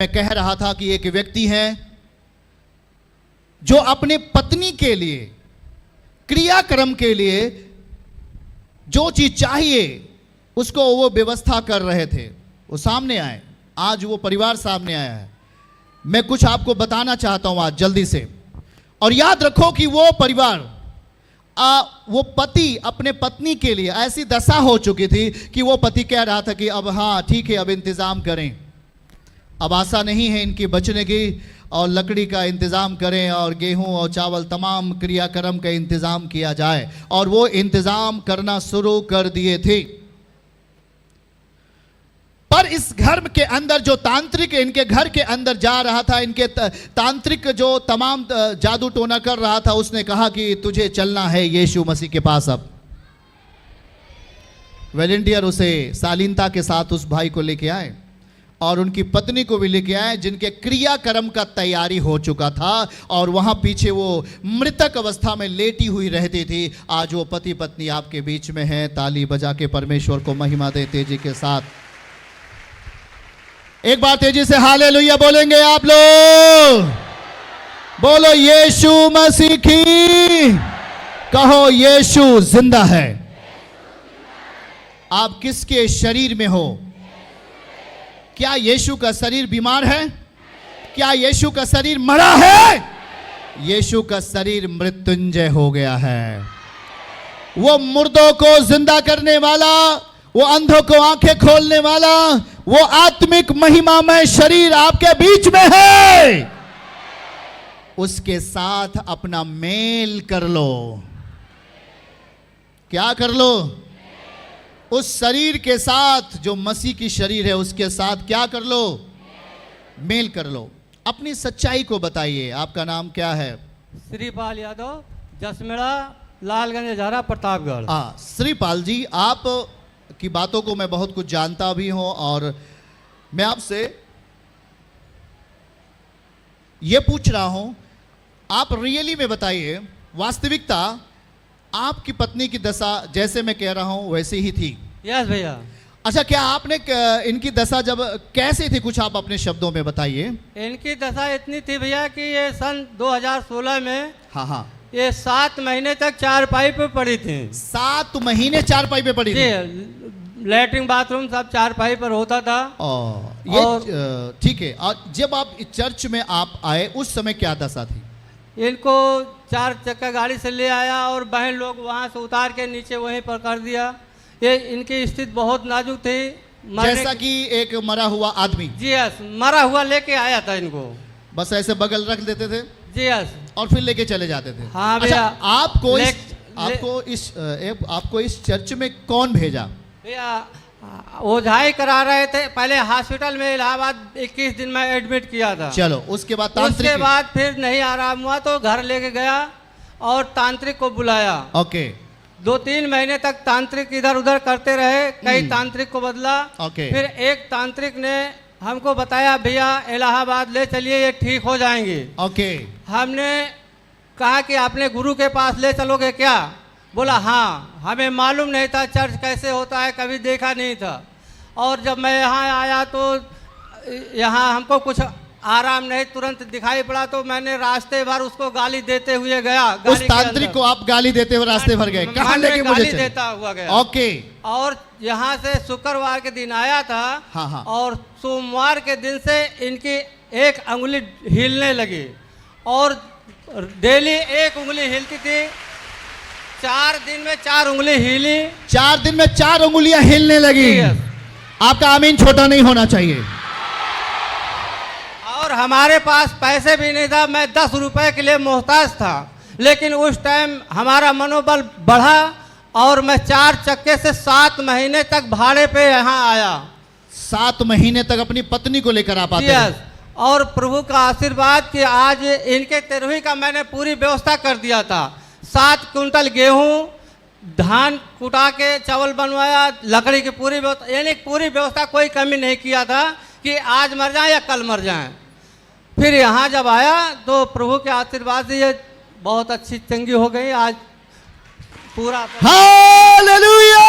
मैं कह रहा था कि एक व्यक्ति है जो अपने पत्नी के लिए क्रियाक्रम के लिए जो चीज चाहिए उसको वो व्यवस्था कर रहे थे, वो सामने आए। आज वो परिवार सामने आया है। मैं कुछ आपको बताना चाहता हूं आज जल्दी से, और याद रखो कि वो परिवार वो पति अपने पत्नी के लिए ऐसी दशा हो चुकी थी कि वो पति कह रहा था कि अब हाँ ठीक है, अब इंतजाम करें, अब आशा नहीं है इनकी बचने की, और लकड़ी का इंतज़ाम करें और गेहूं और चावल तमाम क्रियाक्रम का इंतज़ाम किया जाए। और वो इंतज़ाम करना शुरू कर दिए थे। पर इस घर के अंदर जो तांत्रिक इनके घर के अंदर जा रहा था, इनके तांत्रिक जो तमाम जादू टोना कर रहा था, उसने कहा कि तुझे चलना है यीशु मसीह के पास। अब वॉलंटियर उसे शालीनता के साथ उस भाई को लेके आए और उनकी पत्नी को भी लेके आए, जिनके क्रियाक्रम का तैयारी हो चुका था और वहां पीछे वो मृतक अवस्था में लेटी हुई रहती थी। आज वो पति पत्नी आपके बीच में है। ताली बजा के परमेश्वर को महिमा दे तेजी के साथ। एक बार तेजी से हालेलुया बोलेंगे आप लोग। बोलो यीशु मसीह की। कहो यीशु जिंदा है। आप किसके शरीर में हो? क्या यीशु का शरीर बीमार है? क्या यीशु का शरीर मरा है? यीशु का शरीर मृत्युंजय हो गया है। वो मुर्दों को जिंदा करने वाला, वो अंधों को आंखें खोलने वाला, वो आत्मिक महिमामय शरीर आपके बीच में है। उसके साथ अपना मेल कर लो। क्या कर लो? उस शरीर के साथ जो मसीह की शरीर है उसके साथ क्या कर लो? मेल कर लो। अपनी सच्चाई को बताइए। आपका नाम क्या है? श्रीपाल यादव, जसमेड़ा, लालगंज, हजारा, प्रतापगढ़। श्रीपाल जी, आप की बातों को मैं बहुत कुछ जानता भी हूं और मैं आपसे ये पूछ रहा हूं, आप रियली में बताइए, वास्तविकता आपकी पत्नी की दशा जैसे मैं कह रहा हूं वैसे ही थी? यस भैया। अच्छा, क्या आपने इनकी दशा जब कैसे थी, कुछ आप अपने शब्दों में बताइए। इनकी दशा इतनी थी भैया कि ये सन 2016 में हाँ ये 7 महीने तक चारपाई पे पड़ी थी। 7 महीने चारपाई पे पड़ी थी? लैट्रिन बाथरूम सब चारपाई पर होता था। ये ठीक है। और जब आप चर्च में आप आए उस समय क्या दशा थी? इनको 4 चक्का गाड़ी से ले आया और बहन लोग वहाँ से उतार के नीचे वहीं पर कर दिया। ये इनकी स्थिति बहुत नाजुक थी। जैसा कि एक मरा हुआ आदमी। जी यस, मरा हुआ लेके आया था इनको। बस ऐसे बगल रख देते थे? जी यस। और फिर लेके चले जाते थे? हाँ भैया। आपको इस चर्च में कौन भेजा? भैया ओझाई करा रहे थे। पहले हॉस्पिटल में इलाहाबाद 21 दिन में एडमिट किया था। चलो, उसके बाद उसके बाद फिर नहीं आराम हुआ तो घर लेके गया और तांत्रिक को बुलाया। ओके। 2-3 महीने तक तांत्रिक इधर उधर करते रहे, कई तांत्रिक को बदला। ओके। फिर एक तांत्रिक ने हमको बताया भैया इलाहाबाद ले चलिए, ये ठीक हो जाएंगे। ओके। हमने कहा कि अपने गुरु के पास ले चलोगे क्या? बोला हाँ। हमें मालूम नहीं था चर्च कैसे होता है, कभी देखा नहीं था। और जब मैं यहाँ आया तो यहाँ हमको कुछ आराम नहीं तुरंत दिखाई पड़ा, तो मैंने रास्ते भर उसको गाली देते हुए गया। उस तांत्रिक को आप गाली देते हुए रास्ते भर गए? कहाँ लेके मुझे गाली देता हुआ गया। ओके। और यहाँ से शुक्रवार के दिन आया था। हाँ। और सोमवार के दिन से इनकी एक उंगली हिलने लगी और डेली एक उंगली हिलती थी। 4 दिन में 4 उंगली हिली। 4 दिन में 4 उंगलियां हिलने लगी। आपका आमीन छोटा नहीं होना चाहिए। और हमारे पास पैसे भी नहीं था। मैं 10 रुपए के लिए मोहताज था, लेकिन उस टाइम हमारा मनोबल बढ़ा और मैं 4 चक्के से 7 महीने तक भाड़े पे यहाँ आया। 7 महीने तक अपनी पत्नी को लेकर आ पाते हैं? और प्रभु का आशीर्वाद कि आज इनके 13वीं का मैंने पूरी व्यवस्था कर दिया था। 7 कुंटल गेहूं, धान कुटा के चावल बनवाया, लकड़ी की पूरी व्यवस्था, यानी पूरी व्यवस्था, कोई कमी नहीं किया था कि आज मर जाए या कल मर जाए। फिर यहाँ जब आया तो प्रभु के आशीर्वाद से ये बहुत अच्छी चंगी हो गई। आज पूरा हालेलुया।